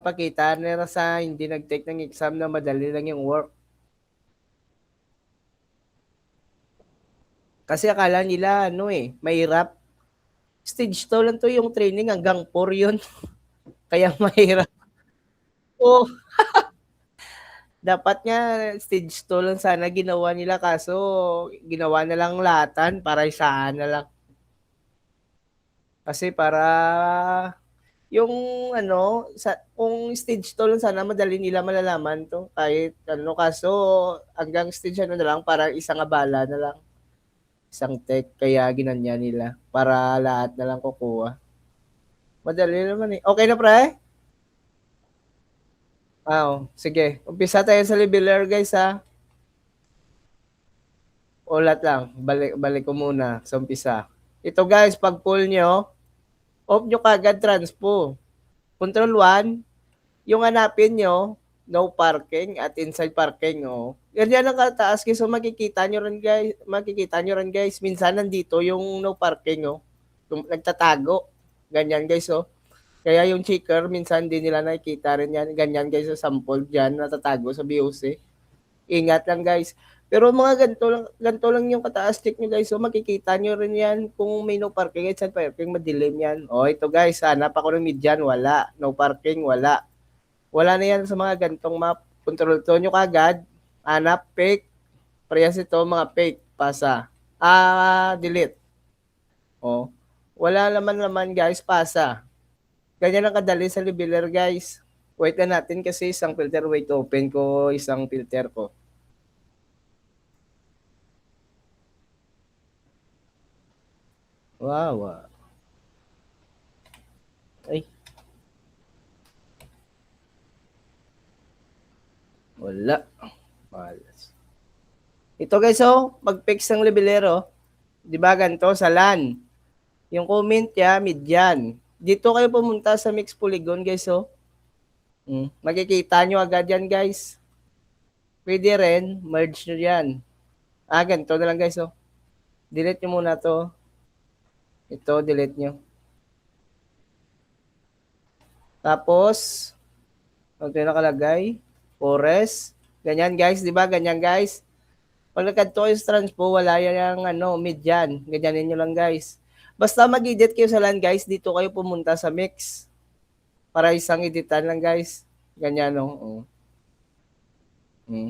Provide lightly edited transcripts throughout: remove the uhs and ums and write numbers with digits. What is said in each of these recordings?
pakita nila sa hindi nag-take ng exam na madali lang yung work. Kasi akala nila, mahirap. Stage 2 lang to yung training, hanggang 4 yun. Kaya mahirap. Oo, dapat nga stage 2 lang sana ginawa nila, kaso ginawa na lang lahatan para isahan na lang. Kasi para yung kung stage 2 lang sana madali nila malalaman to, kahit kaso hanggang stage na lang, para isang abala na lang, isang tech, kaya ginanya nila para lahat na lang kukuha. Madali naman eh. Okay na pre? Sige. Umpisa tayo sa leveler guys ha. Ulat lang. Balik ko muna sa umpisa. Ito guys, pag pull nyo, off nyo kagad transpo. Control 1, yung hanapin nyo, no parking at inside parking. Yan ang kataas guys. So makikita nyo rin guys. Minsan nandito yung no parking. Nagtatago. Ganyan guys. Kaya yung checker, minsan din nila nakikita rin yan. Ganyan guys, sa sample dyan, natatago sa BOC. Ingat lang guys. Pero mga ganito lang yung kataas check nyo guys. So makikita nyo rin yan kung may no parking at saan parking, madilim yan. Ito guys, hanap ako ng midyan, wala. No parking, wala. Wala na yan sa mga gantong map. Control to nyo kagad. Hanap, fake. Parehas ito, mga fake. Pasa. Delete. Wala naman guys, pasa. Ganyan ang kadali sa leveler guys. Wait na natin kasi isang filter. Wait, open ko isang filter ko. Wow. Ay. Wala. Malas. Ito guys, mag-fix ng levelero. Di ba ganito sa LAN? Yung comment niya, midyan. Dito kayo pumunta sa mix polygon guys, makikita nyo agad yan guys. Pwede rin, merge nyo yan. Ganito na lang guys, delete nyo muna to. Ito, delete nyo. Tapos, ito yung nakalagay, forest. Ganyan guys, di ba? Ganyan guys. Pag nagkanto kayo sa transpo, wala yan yung midyan. Ganyanin nyo lang guys. Basta mag-edit kayo sa LAN guys, dito kayo pumunta sa mix. Para isang editan lang guys. Ganyan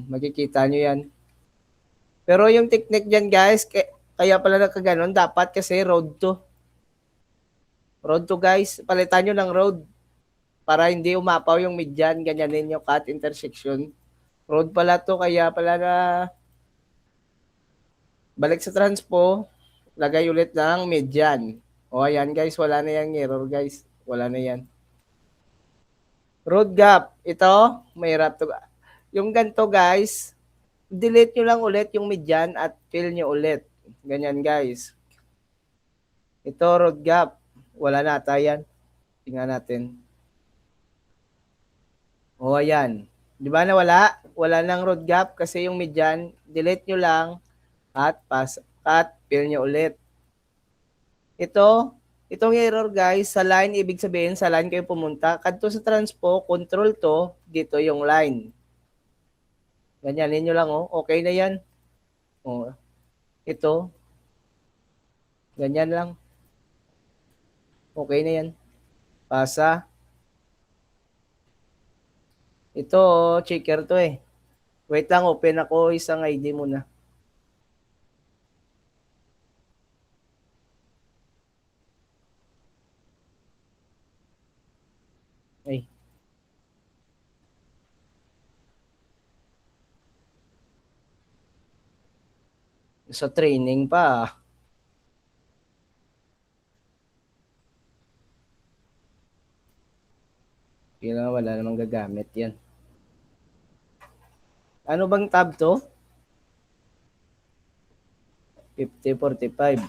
makikita nyo yan. Pero yung technique dyan guys, kaya pala nakaganon, dapat kasi road to. Road to guys, palitan nyo ng road. Para hindi umapaw yung midyan, ganyanin yung cut intersection. Road pala to, kaya pala na balik sa transpo, lagay ulit ng midyan. Ayan guys, wala na yung error guys. Wala na yan. Road gap, ito, mahirap to. Yung ganito guys, delete nyo lang ulit yung midyan at fill nyo ulit. Ganyan guys. Ito, road gap. Wala na ata yan. Tingnan natin. Ayan. Di ba na wala? Wala nang road gap kasi yung midyan, delete nyo lang at fill nyo ulit. Itong error guys, sa line, ibig sabihin sa line kayo pumunta. Kadto sa transpo, control to, dito yung line. Ganyanin nyo lang, okay na yan. Ito. Ganyan lang. Okay na yan. Pasa. Ito, checker to eh. Wait lang, open ako isang ID muna. Ay. Sa training pa. Kaya wala namang gagamit yan. Ano bang tab to? 5045.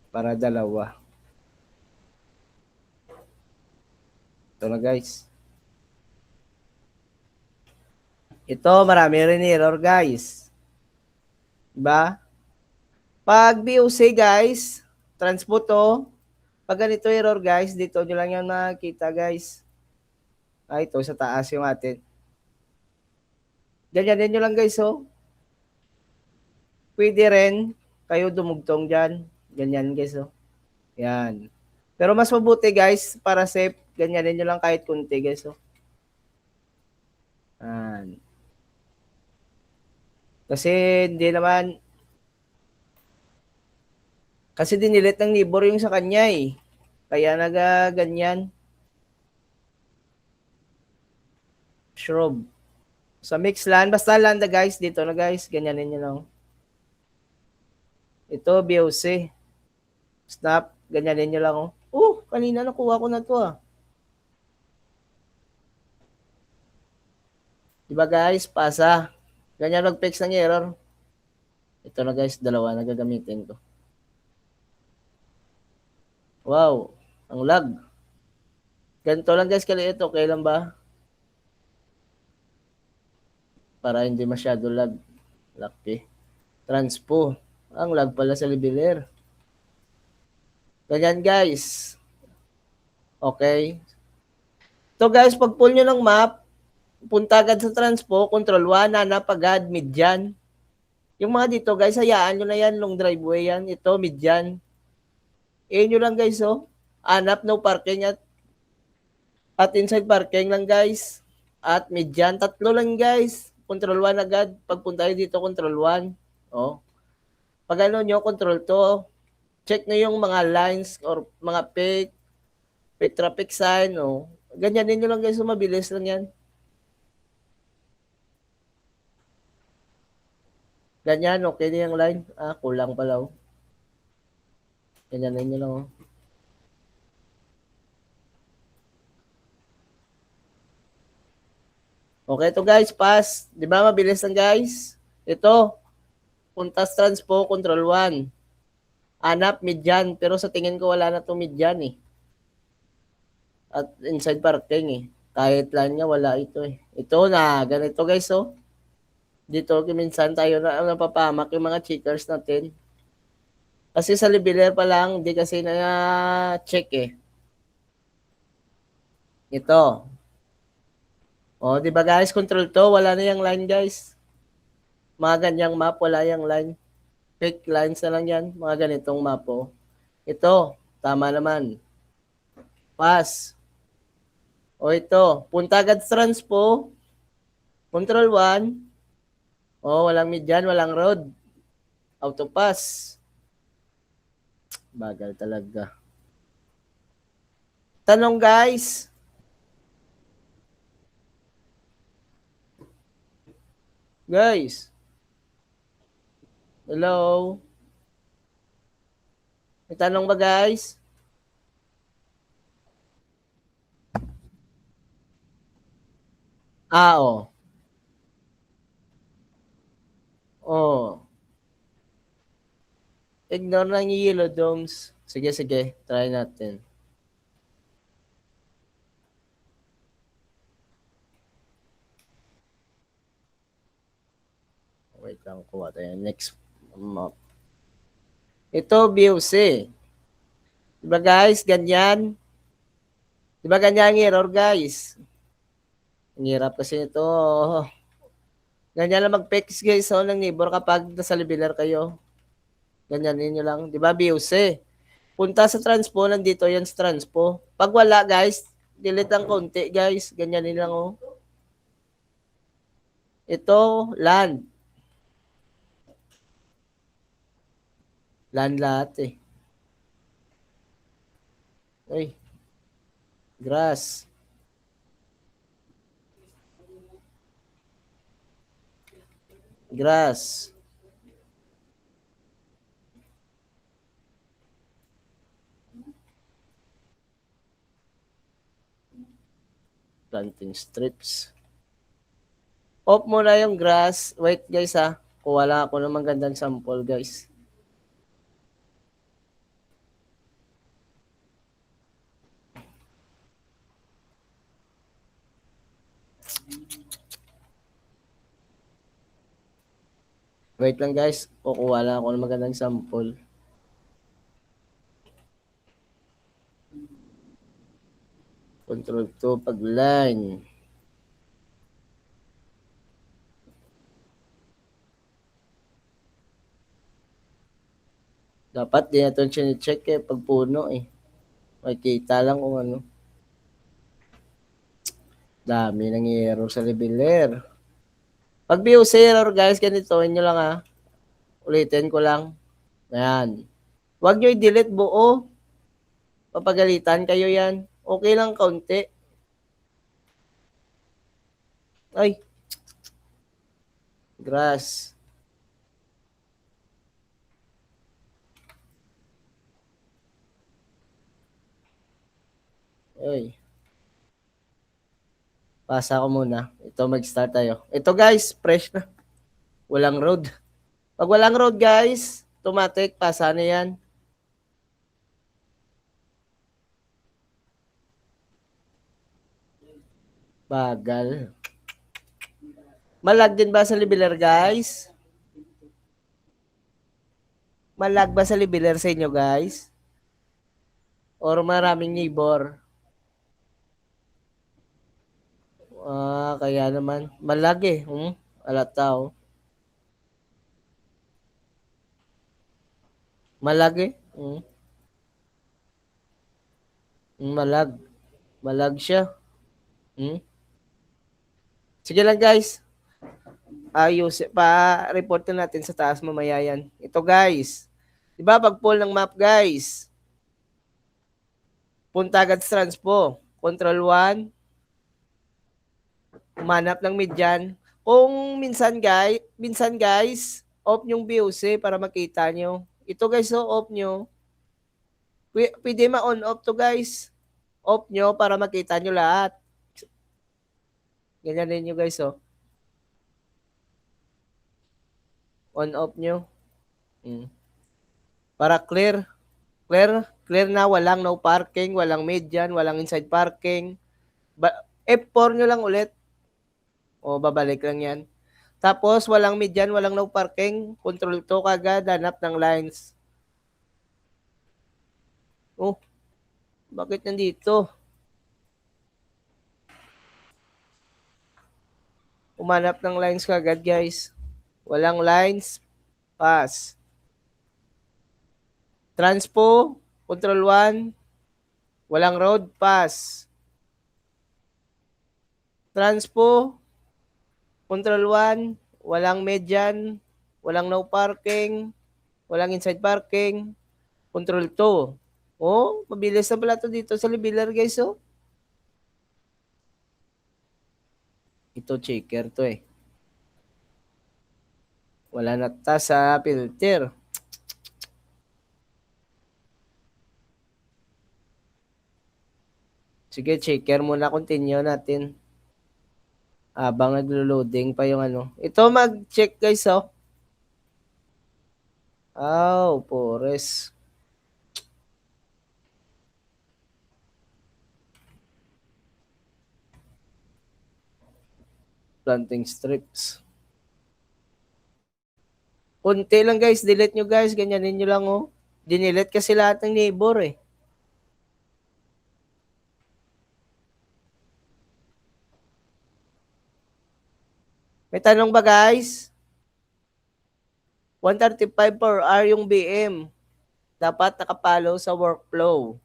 Para dalawa. Ito na guys. Ito, marami rin error guys. Diba? Pag BOC guys, transpo to, Pag ganito error guys, dito nyo lang yan makikita guys. Ito sa taas yung atin. Ganyan nyo lang guys, oh. Pwede rin kayo dumugtong dyan. Ganyan guys, oh. Yan. Pero mas mabuti guys, para safe, ganyan nyo lang kahit kunti guys, oh. Yan. Kasi hindi naman, kasi dinilit ng neighbor yung sa kanya eh. Kaya ganyan. Shrub. Sa mix LAN, basta LAN na guys, dito na guys, ganyanin nyo lang. Ito, BOC. Snap, ganyanin nyo lang. Kanina nakuha ko na to ah. Diba guys, pasa. Ganyan mag-fix ng error. Ito na guys, dalawa na gagamitin ko. Wow, ang lag. Ganito lang guys, kaliit. Okay lang ba? Para hindi masyado lag. Lucky. Transpo. Ang lag pala sa leveler. Ganyan guys. Okay. So guys, pag pull nyo ng map, punta agad sa transpo, control 1, hanap agad, midyan. Yung mga dito guys, hayaan nyo na yan, long driveway yan. Ito, midyan. Nyo lang guys, oh. Hanap, no parking at inside parking lang guys. At midyan, tatlo lang guys. Control 1 agad. Pagpunta dito, control 1. Oh. Pag ano nyo, control 2. Check nyo yung mga lines or mga fake traffic sign. Oh. Ganyan nyo lang guys, so mabilis lang yan. Ganyan, okay na yung line. Kulang pala. Oh. Ganyan nyo lang. Oh. Okay to guys, pass. Di ba mabilis lang guys? Ito, puntas transpo, control 1. Hanap, midyan. Pero sa tingin ko wala na itong midyan eh. At inside parking eh. Kahit lang niya, wala ito eh. Ito na, ganito guys oh. Dito, minsan tayo na napapamak yung mga checkers natin. Kasi sa leveler pa lang, di kasi na-check eh. Ito. Oh, di ba guys, control to, wala na yung line guys. Mga ganyang map, wala yung line. Fake lines na lang yan, mga ganitong map oh. Ito, tama naman. Pass. O ito, punta agad sa transpo. Control 1. Walang midyan, walang road. Auto pass. Bagal talaga. Tanong guys. Guys. Hello. May tanong ba guys? Oo. Ignore lang yung yellow domes. Sige, try natin. Wait lang, kuha tayo. Next map. Ito, BOC. Diba guys, ganyan? Diba ganyan ang error guys? Ang hirap kasi ito. Ganyan lang mag-fix guys ng neighbor kapag nasa leveler kayo. Ganyan ninyo lang. Diba BOC? Punta sa transpo, nandito yan sa transpo. Pag wala guys, delete ang konti guys. Ganyan lang oh. Ito, land. Land lahat eh. Uy. Grass. Grass. Planting strips. Off muna yung grass. Wait guys ha. Kuha lang ako ng magandang sample guys. Wait lang guys. Kukuha lang ako ng magandang sample. Control 2 pag line. Dapat di natin siya-check pag puno eh. Makikita lang kung ano. Dami nang error sa leveler. Pag views error guys, ganito nyo lang ha. Ulitin ko lang. Ayan. Huwag nyo i-delete buo. Papagalitan kayo yan. Okay lang kaunti. Ay. Grass. Ay. Pasa ko muna. Ito mag-start tayo. Ito guys, fresh na. Walang road. Pag walang road guys, automatic, pasa na yan. Bagal. Malag din ba sa leveler guys? Malag ba sa leveler sa inyo guys? Or maraming neighbor? Kaya naman. Malag eh. Alata oh. Malag eh. Malag. Malag siya. Sige lang guys. Ayos. Pa-report na natin sa taas mamaya yan. Ito guys. Diba pag pull ng map guys? Punta agad sa transpo. Control 1. Umanap ng median. Kung minsan guys, off yung VOC para makita nyo. Ito guys, so off nyo. Pwede ma-on off to guys. Off nyo para makita nyo lahat. Ganyan din nyo guys, oh. On off nyo. Para clear. Clear na, walang no parking, walang median, walang inside parking. F4 nyo lang ulit. O, babalik lang yan. Tapos, walang median, walang no parking. Control 2 kagad, hanap ng lines. Oh, bakit nandito? Umanap ng lines kagad, guys. Walang lines, pass. Transpo, control 1. Walang road, pass. Transpo, control 1. Walang median, walang no parking, walang inside parking. Control 2. Oh, mabilis na pala to dito sa leveler, guys, oh. Ito checker to eh. Wala na ta sa filter. Sige, checker muna. Continue natin. Habang naglo-loading pa yung ano. Ito mag-check guys, oh. Oh, pores. Planting strips. Kunti lang guys. Delete nyo guys. Ganyanin nyo lang, oh. Dinilet kasi lahat ng neighbor eh. May tanong ba guys? 135 per hour yung BM. Dapat nakapalo sa workflow.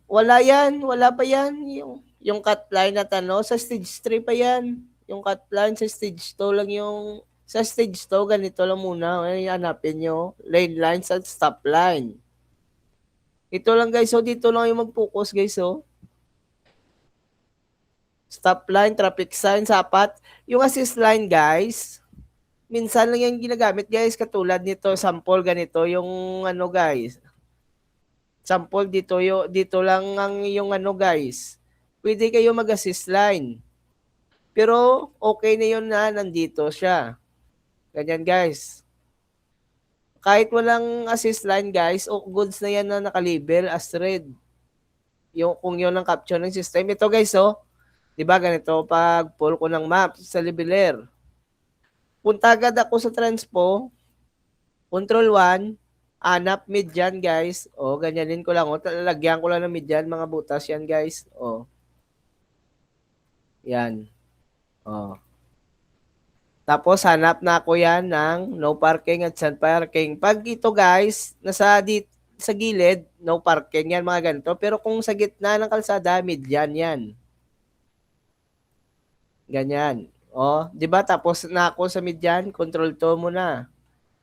Wala yan. Wala pa yan. Yung cut line na tanong. Sa stage 3 pa yan. Yung cut line sa stage 2 lang yung... Sa stage 2, ganito lang muna. Ay, hanapin nyo. Lane lines at stop line. Ito lang guys. So, dito lang yung mag-focus guys. So. Stop line, traffic sign, sapat. Yung assist line guys, minsan lang yung ginagamit guys. Katulad nito, sample ganito. Yung ano guys. Sample dito lang ang yung ano guys. Pwede kayo mag-assist line. Pero okay na yun na nandito siya. Ganyan guys. Kahit walang assist line guys, goods na yan na nakalabel as red. Kung yun ang capture ng system. Ito guys, oh. Diba ganito pag pull ko ng map sa leveler. Punta agad ako sa transpo. Control 1. Hanap mid dyan, guys. O, ganyanin ko lang. O, lagyan ko lang ng mid dyan, mga butas yan, guys. O, yan. O. Tapos, hanap na ako yan ng no parking at sand parking. Pag ito, guys, sa gilid, no parking yan, mga ganito. Pero kung sa gitna ng kalsada, mid yan. Ganyan. O, di ba? Tapos na ako sa mid yan, control to mo na.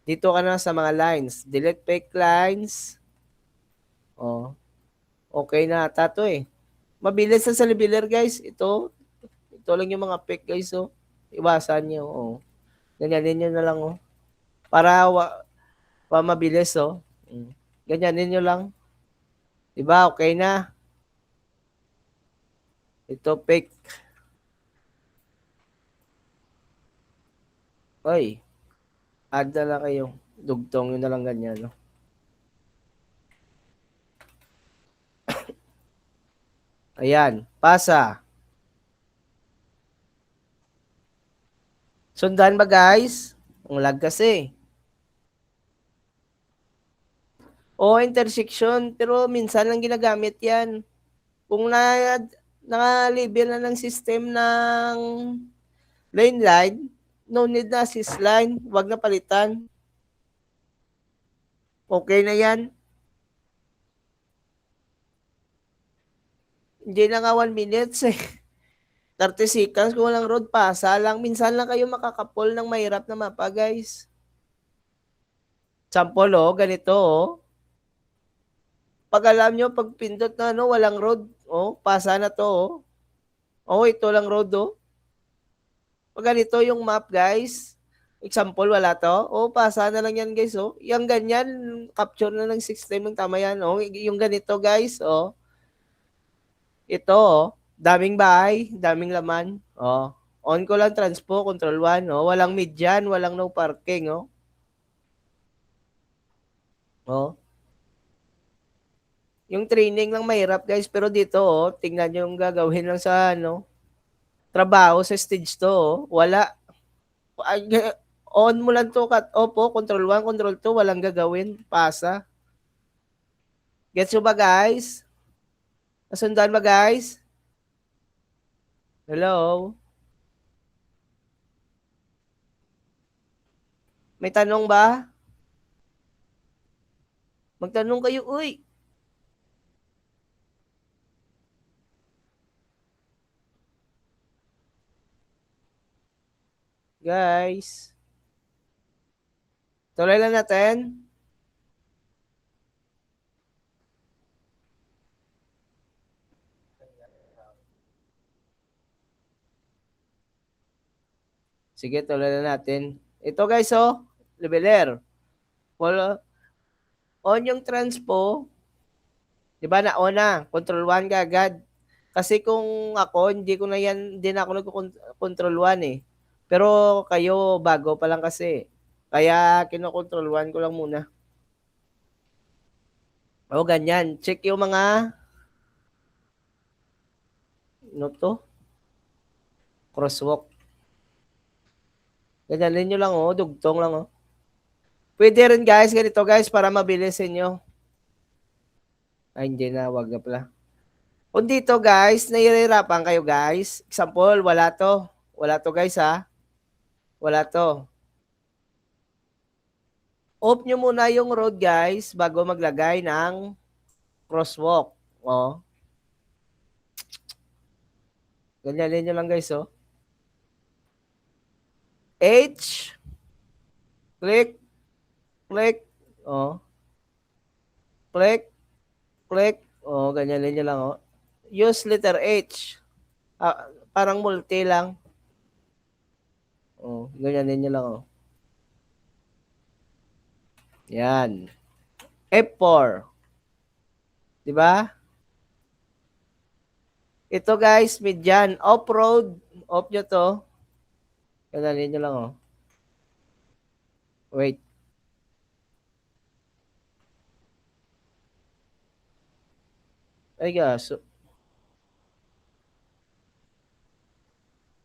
Dito ka na sa mga lines. Delete fake lines. O, okay na ata to eh. Mabilis sa libiler, guys. Ito lang yung mga fake, guys. Oh. Iwasan nyo. Oh. Ganyanin nyo na lang. Oh. Para mabilis. Oh. Ganyanin nyo lang. Diba? Okay na. Ito fake. Oy. Add na lang kayo. Dugtong yun na lang ganyan. No? Ayan. Pasa. Sundan ba, guys? Ang lag kasi. O, intersection. Pero minsan lang ginagamit yan. Kung naka-label na ng system ng line, no need na assist line. Huwag na palitan. Okay na yan. Hindi na nga 1 minutes eh. 30 seconds kung walang road pasa lang. Minsan lang kayo makakapol ng mahirap na mapa, guys. Sample, oh, ganito, oh. Pag alam nyo, pag pindot na, no, walang road, oh, pasa na to, oh. Oh, ito lang road, oh. Pag ganito yung map, guys, example, wala to, oh, pasa na lang yan, guys, oh. Yung ganyan, capture na ng system ng tama yan, oh. Yung ganito, guys, oh. Ito, oh. Daming bahay, daming laman, oh. On ko lang transpo, control 1, oh. Walang mid dyan, walang no parking, oh. Oh. Yung training lang mahirap, guys, pero dito, oh, tingnan nyo yung gagawin lang sa, ano, trabaho sa stage to, oh. Wala. On mo lang to, cut off, oh, control 1, control 2, walang gagawin, pasa. Gets mo ba, guys? Nasundan ba, guys? Hello? May tanong ba? Magtanong kayo, uy. Guys. Tuloy lang natin. Sige, tuloy lang natin. Ito, guys, oh. Leveler. Follow. On yung transpo. Diba na on na? Control 1 agad. Kasi kung ako, hindi ko na yan, hindi na ako nag-control 1 eh. Pero kayo, bago pa lang kasi. Kaya kino-control 1 ko lang muna. O, ganyan. Check yung mga, ano to? Crosswalk. Ganyan nyo lang, oh. Dugtong lang, oh. Pwede rin, guys. Ganito, guys, para mabilis inyo. Ay, hindi na. Wag na pala. Kung dito, guys, nahihirapan kayo, guys. Example, wala to. Wala to, guys, ha? Wala to. Off nyo muna yung road, guys, bago maglagay ng crosswalk. Oh. Ganyan nyo lang, guys, oh. H. Click. Click. Oh. Click. Click. Oh, ganyan nyo lang, oh. Use letter H. Parang multi lang. Oh, ganyan nyo lang, oh. Yan. F4. Diba? Ito, guys, midyan. Off-road. Off nyo to. Ganyan nyo lang, oh. Wait. Ay, gaso.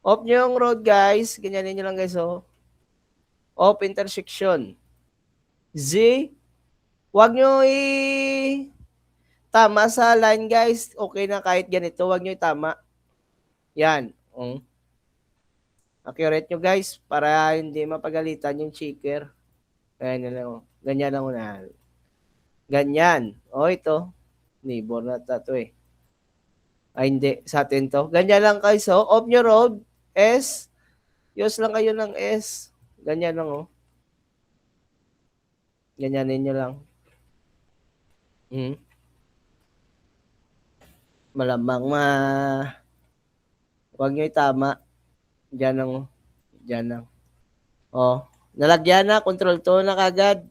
Off nyo yung road, guys. Ganyan nyo lang, guys, oh. Off intersection. Z. Huwag nyo tama sa line, guys. Okay na kahit ganito. Huwag nyo itama. Yan. Accurate nyo, guys, para hindi mapagalitan yung checker. Ayan lang. Ganyan lang una. Ganyan. Ito. Neighbor na to eh. Ay, hindi. Sa atin to. Ganyan lang guys. Off nyo road. S. Use lang kayo ng S. Ganyan lang Ganyanin nyo lang. Malamang huwag nyo itama. Diyan lang Diyan lang. Nalagyan na. Control 2 na kagad.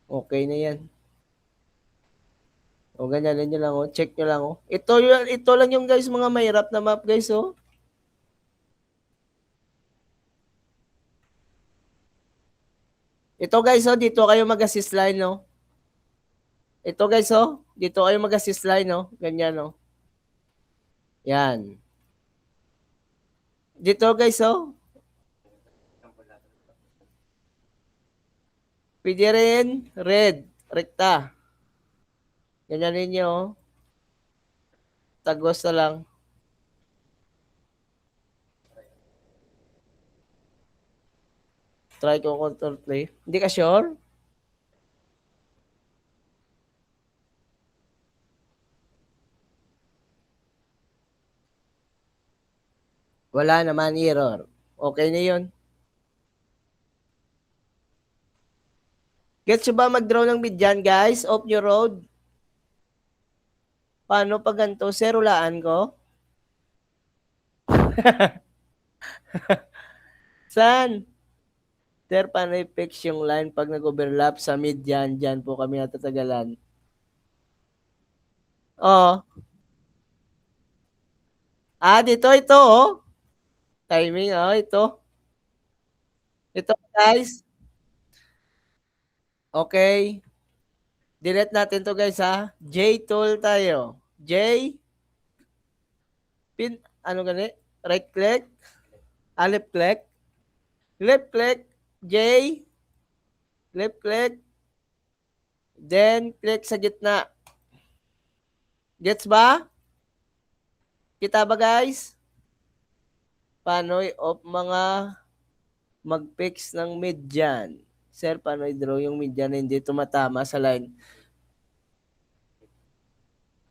Okay na yan. Ganyanin nyo lang Check nyo lang Ito lang yung guys mga mahirap na map guys Ito guys dito kayo mag-assist line Ito guys dito kayo mag-assist line Ganyan Yan. Dito guys Pwede rin red, rekta. Ganyan ninyo Tagos na lang. Try ko control play. Hindi ka sure? Wala naman error. Okay na yun. Gets ba mag-draw ng mid dyan, guys? Off your road. Paano pag ganito? Serulaan ko? Saan? Sir, paano i-fix yung line pag nag-overlap sa mid dyan? Dyan po kami natatagalan. Dito ito Timing ito. Ito guys. Okay. Delete natin to guys J tool tayo. J. Pin. Ano gani? Right click. Left click. Left click. J. Left click. Then click sa gitna. Gets ba? Kita ba guys? Paano i-off mga mag-fix ng mid dyan? Sir, paano i-draw yung mid dyan na hindi tumatama sa line?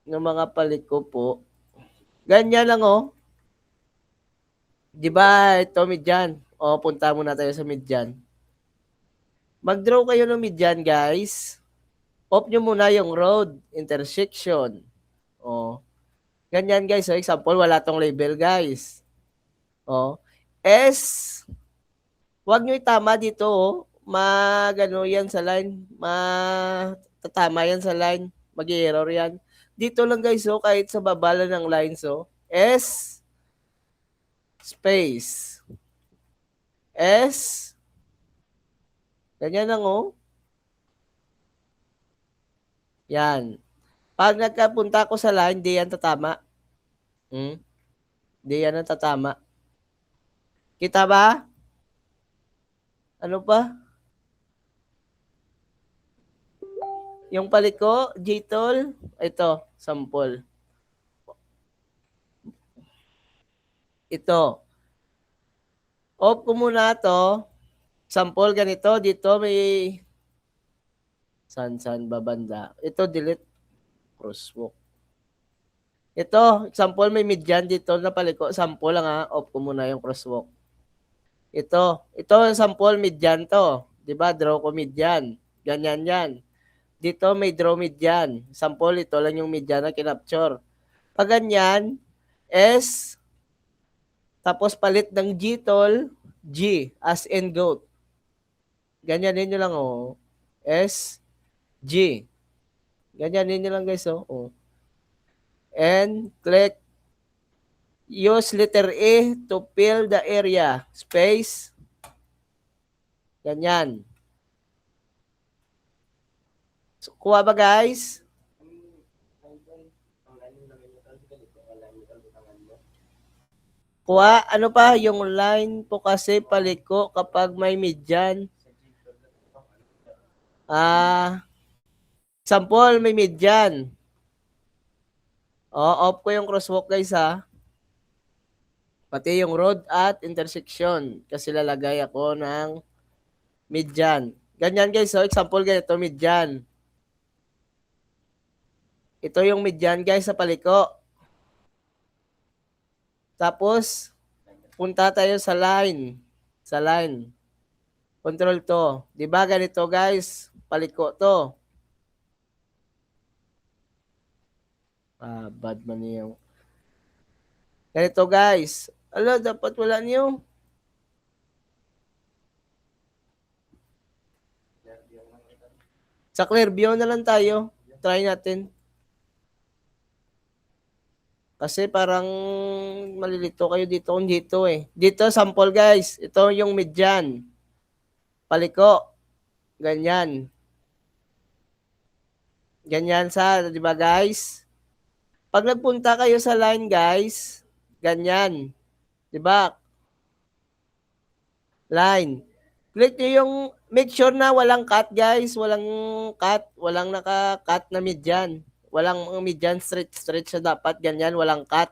Ng mga palit ko po. Ganyan lang Di ba ito mid dyan? Punta muna tayo sa mid dyan. Mag-draw kayo ng mid dyan guys. Off nyo muna yung road, intersection. Ganyan guys example, wala tong label guys. S. Huwag nyo itama dito magano yan sa line. Tatama yan sa line. Mag-error yan. Dito lang guys kahit sa babala ng lines S. Space. S. Ganyan lang Yan. Pag nagkapunta ko sa line, di yan tatama. Di yan ang tatama. Kita ba? Ano pa? Yung palit ko, J-tool. Ito, sample. Ito. Off ko muna to. Sample ganito. Dito may san babanda. Ito, delete. Crosswalk. Ito, example, may mid dyan dito na palit ko. Sample lang Off ko muna yung crosswalk. Ito, sample mid dyan to. Diba? Draw ko mid dyan. Ganyan yan. Dito may draw mid dyan. Sample, ito lang yung mid dyan na kinapture. Pag ganyan, S, tapos palit ng G-tol, G, as in goat. Ganyan ninyo lang S, G. Ganyan ninyo lang guys And click use letter E to fill the area. Space. Ganyan. So, kuha ba guys? Kuha, ano pa, yung line po kasi paliko kapag may midyan. Example, may median. Off ko yung crosswalk guys ha. Pati yung road at intersection. Kasi lalagay ako ng median. Ganyan guys, so example ganito, median. Ito yung median guys sa paliko. Tapos, punta tayo sa line. Sa line. Control to. Diba ganito guys? Paliko to. Bad man yung. Ganito guys. Ala, dapat wala niyo. Sa Clearview na lang tayo. Try natin. Kasi parang malilito kayo dito kung dito eh. Dito, sample guys. Ito yung median. Paliko. Ganyan. Ganyan sa, di ba guys? Pag nagpunta kayo sa line guys, ganyan. Di ba? Line. Click nyo yung, make sure na walang cut guys. Walang cut. Walang naka-cut na median. Walang median straight siya dapat. Ganyan, walang cut.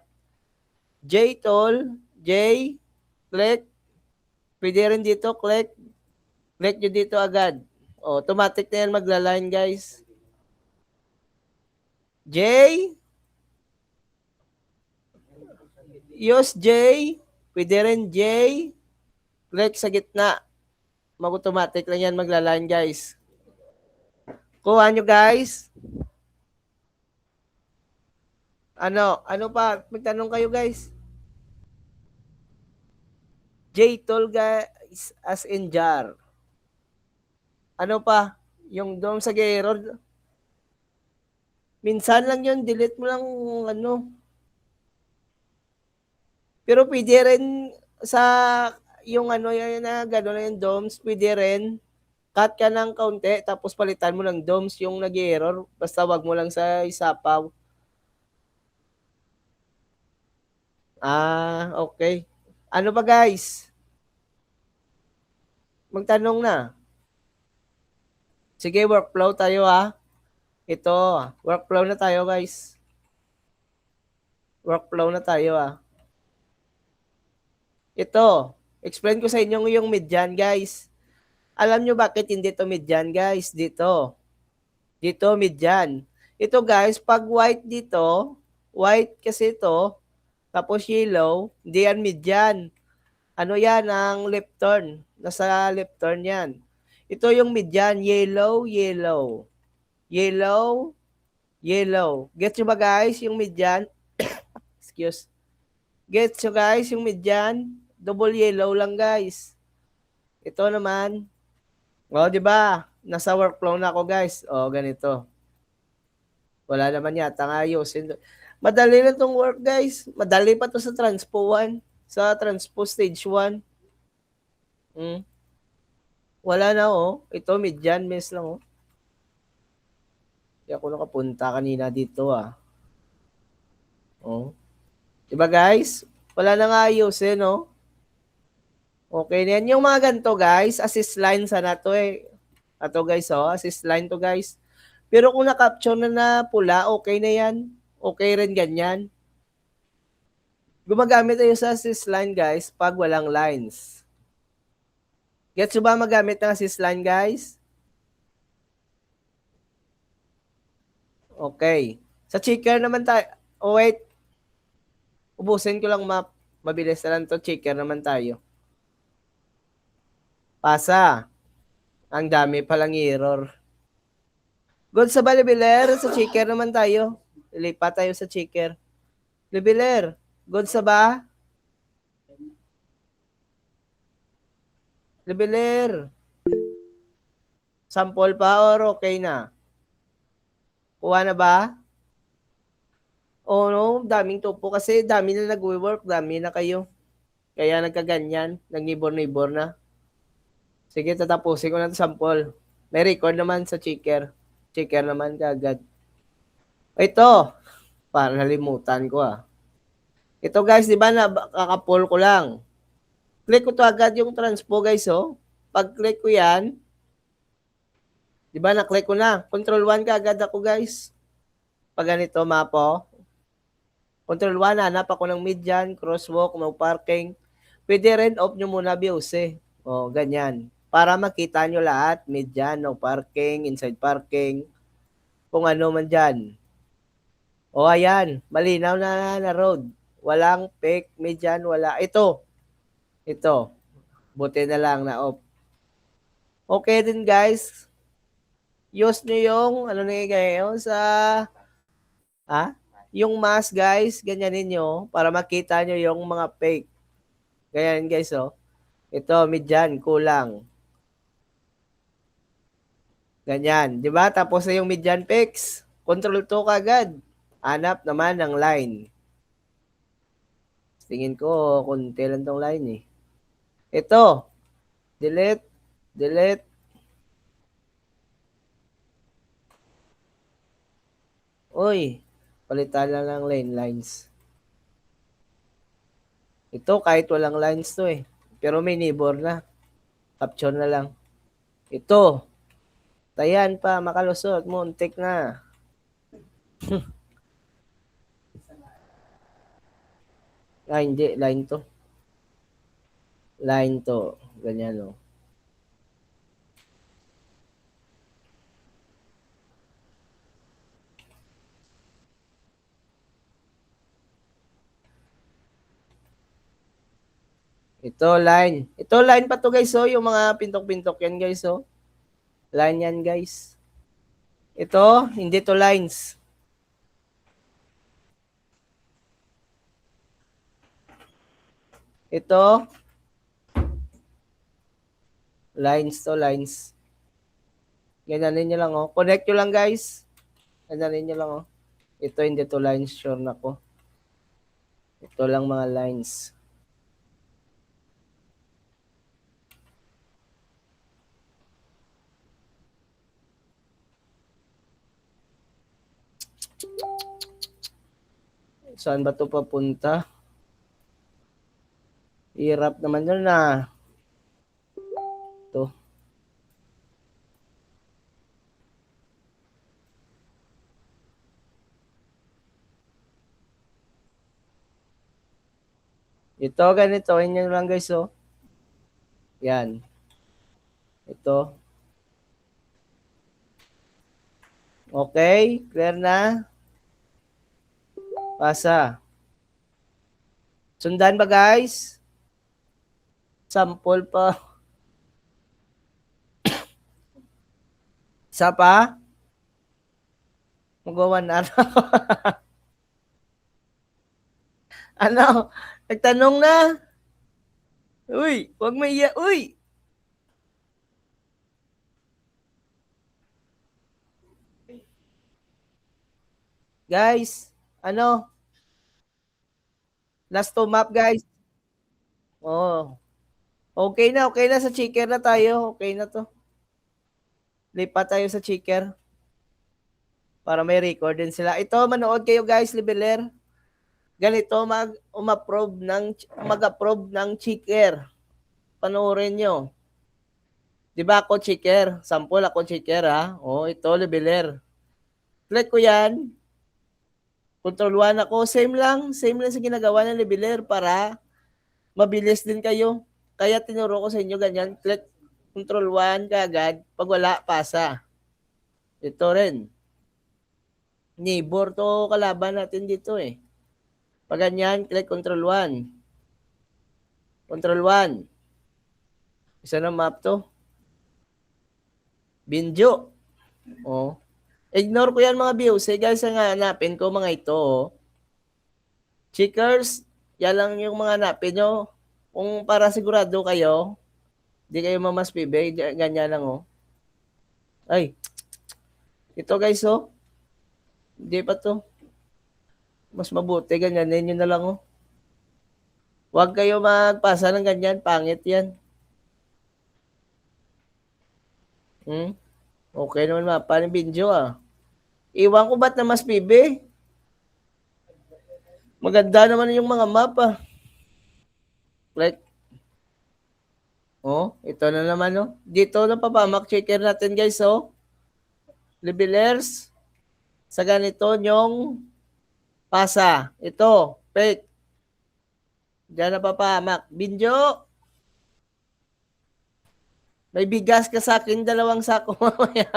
J tol, J, click. Pwede rin dito, click. Click nyo dito agad. Automatic na yan magla-line guys. J, use J, pwede rin J, click sa gitna. Mag-automatic lang yan magla-line guys. Kuha nyo guys. Ano pa? Magtanong kayo guys. J-tol guys as in jar. Ano pa? Yung doon sa error. Minsan lang yun, delete mo lang ano. Pero pwede rin sa yung ano yan na gano'n na yung DOMS, pwede rin cut ka ng kaunti tapos palitan mo ng DOMS yung nag-error. Basta wag mo lang sa isapaw. Okay. Ano ba guys? Magtanong na. Sige, workflow tayo ha. Ito, workflow na tayo guys. Workflow na tayo ha. Ito, explain ko sa inyo yung median guys. Alam nyo bakit hindi to median guys? Dito. Dito median. Ito guys, pag white dito, white kasi ito, tapos yellow, hindi yan median. Ano yan? Ang left turn. Nasa left turn yan. Ito yung median, yellow, yellow. Yellow, yellow. Get nyo ba guys yung median? Excuse. Get nyo guys yung median? Double yellow lang guys. Ito naman. Di ba? Nasa workflow na ako guys. Ganito. Wala naman yata nga ayusin. Madali na tong work guys. Madali pa to sa Transpo 1. Sa Transpo Stage 1. Wala na Ito median miss lang Hindi ako nakapunta kanina dito Diba guys? Wala na nga ayusin Okay na yan. Yung mga ganito guys, assist line sana to Ato guys assist line to guys. Pero kung na-capture na pula, okay na yan. Okay rin ganyan. Gumagamit tayo sa assist line guys pag walang lines. Gets nyo ba magamit ng assist line guys? Okay. Sa checker naman tayo. Wait. Ubusin ko lang map. Mabilis na lang to. Checker naman tayo. Pasa. Ang dami palang error. Good sa ba, Lebeler? Sa checker naman tayo. Lipat tayo sa checker. Lebeler, good sa ba? Lebeler. Sample pa or okay na? Kuha na ba? Daming tupo kasi dami na nag-work, dami na kayo. Kaya nagkaganyan, nag-nibor-nibor na. Sige, tatapusin ko na sample. May record naman sa checker. Checker naman kagad. Ito, para nalimutan ko Ito guys, di ba nakaka-pull ko lang. Click ko to agad yung transpo guys Pag click ko yan, Di ba, na-click ko na. Control 1 ka agad ako, guys. Pag ganito, mapo. Control 1, hanap ako ng median, crosswalk, no parking. Pwede rin, off nyo muna views eh. O, ganyan. Para makita nyo lahat, median, no parking, inside parking, kung ano man dyan. O, ayan. Malinaw na road. Walang fake, median, wala. Ito. Buti na lang na off. Okay din, guys. Use nyo yung, ano na yung sa, yung mask, guys, ganyanin nyo para makita nyo yung mga fake. Ganyan, guys, oh. Ito, median, kulang. Ganyan, di ba? Tapos na yung median fix. Control 2 kagad. Hanap naman ng line. Tingin ko, konti lang tong line eh. Ito, delete, delete. Uy, palitan lang ng lines. Ito, kahit walang lines to eh. Pero may neighbor na. Capture na lang. Ito, tayan pa, makalusot, muntik na. Hindi, line to. Line to. Ganyan, no. Ito, line. Ito, line pa to, guys, oh. Yung mga pintok-pintok yan, guys, oh. Line yan, guys. Ito, hindi to lines. Ito, lines to lines. Ganyanin nyo lang, oh. Connect nyo lang, guys. Ganyanin nyo lang, oh. Ito, hindi to lines. Sure na ko. Ito lang mga lines. Saan ba to papunta? Hirap naman yun na. Ito. Ito, ganito. Yan lang, guys, oh. Yan. Ito. Okay, clear na. Pasa. Sundan ba, guys? Sample pa. Isa pa? Magawa na. Ano? Nagtanong na? Uy, wag may iya. Uy! Guys, ano? Last to map, guys. Oh. Okay na sa checker na tayo. Okay na to. Lipat tayo sa checker. Para may record din sila. Ito, manood kayo, guys, leveler. Ganito mag-approve ng checker. Panoorin nyo. Di ba ako checker? Sample ako checker, ha? Oh, ito, leveler. Click ko yan. Control 1 ako. Same lang sa ginagawa ng leveler para mabilis din kayo. Kaya tinuro ko sa inyo ganyan. Click Control 1 kaagad. Pag wala, pasa. Ito rin. Neighbor to kalaban natin dito eh. Pag ganyan, click Control 1. Control 1. Isa na map to. Binjo. Oh. Ignore ko yan mga views. Guys, ang hanapin ko mga ito. Oh. Checkers, yan lang yung mga hanapin nyo. Kung para sigurado kayo, di kayo mamaspibe, ganyan lang oh. Ay, ito guys oh. Hindi pa to. Mas mabuti, ganyanin nyo na lang oh. Huwag kayo magpasa ng ganyan, pangit yan. Okay naman mapa ng video ah. Iwan ko ba't na mas pibe? Maganda naman yung mga mapa. Like, oh, ito na naman oh. Dito na papamak checker natin guys oh. levelers, sa ganito nyong pasa. Ito, fake. Diyan napapahamak. Binjo, may bigas ka sa akin, 2 sako mamaya.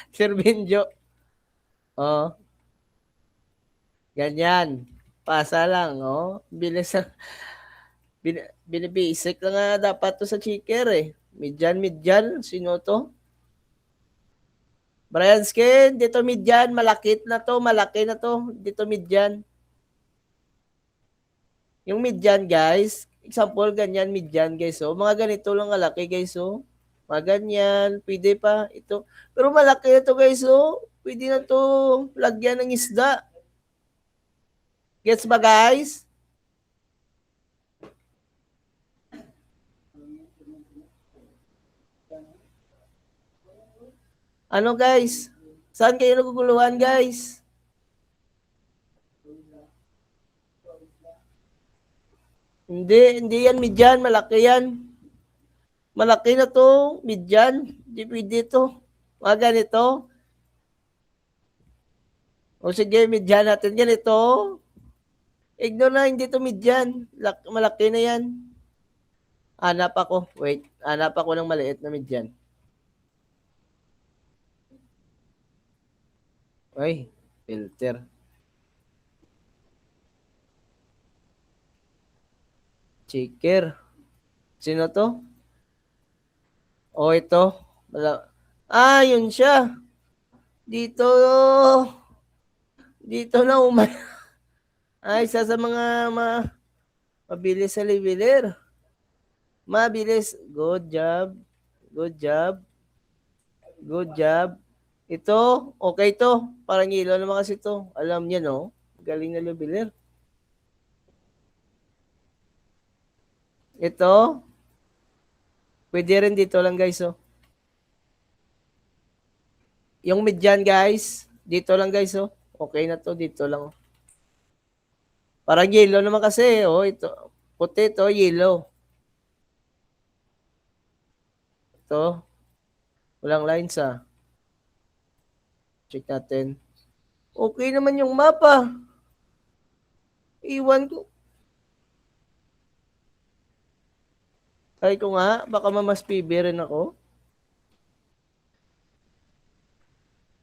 Sir Binjo. Oh, ganyan. Pasa lang, oh. Bilis. Binibasic lang nga dapat to sa checker eh. Midyan. Sino to? Brian Skin, dito midyan. Malaki na to. Dito midyan. Yung midyan, guys. Example, ganyan, midyan, guys. So, mga ganito lang kalaki, guys. So, mga ganyan. Pwede pa. Ito. Pero malaki na to, guys. So, pwede na to lagyan ng isda. Gets ba, guys? Ano, guys? Saan kayo naguguluhan, guys? Hindi yan midyan, malaki yan. Malaki na to, midyan. Hindi pwede to. Mga ganito. O sige, midyan natin ganito. Ignore na, hindi to midyan. Malaki na yan. Hanap ako. Wait, hanap ako ng maliit na midyan. Ay, filter. Checker. Sino to? O ito. Yun siya. Dito na Ay, isa sa mga mabilis sa leveler. Mabilis. Good job. Ito, okay to. Parang yelo naman kasi to. Alam niya, no? Galing na leveler. Ito, pwede rin dito lang, guys, oh. Yung midyan, guys, dito lang, guys, oh. Okay na to, dito lang, oh. Parang yelo naman kasi, oh. Ito, puti to, yelo. Ito, walang lines, ah. Check natin. Okay naman yung mapa. Iwan ko. Try ko nga, baka mamas PB rin ako.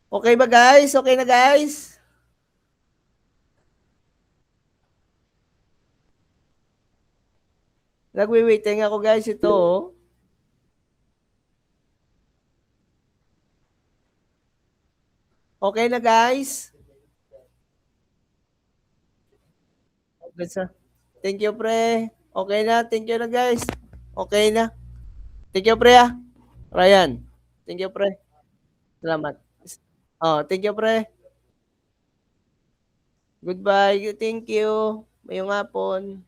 Okay ba, guys? Okay na, guys? Nagwi-waiting ako, guys. Ito, oh. Okay na, guys? Okay, sir. Thank you, pre. Okay na. Thank you na, guys. Okay na. Thank you, pre, ah. Ryan. Thank you, pre. Salamat. Oh, thank you, pre. Goodbye. Thank you. Mayong hapon.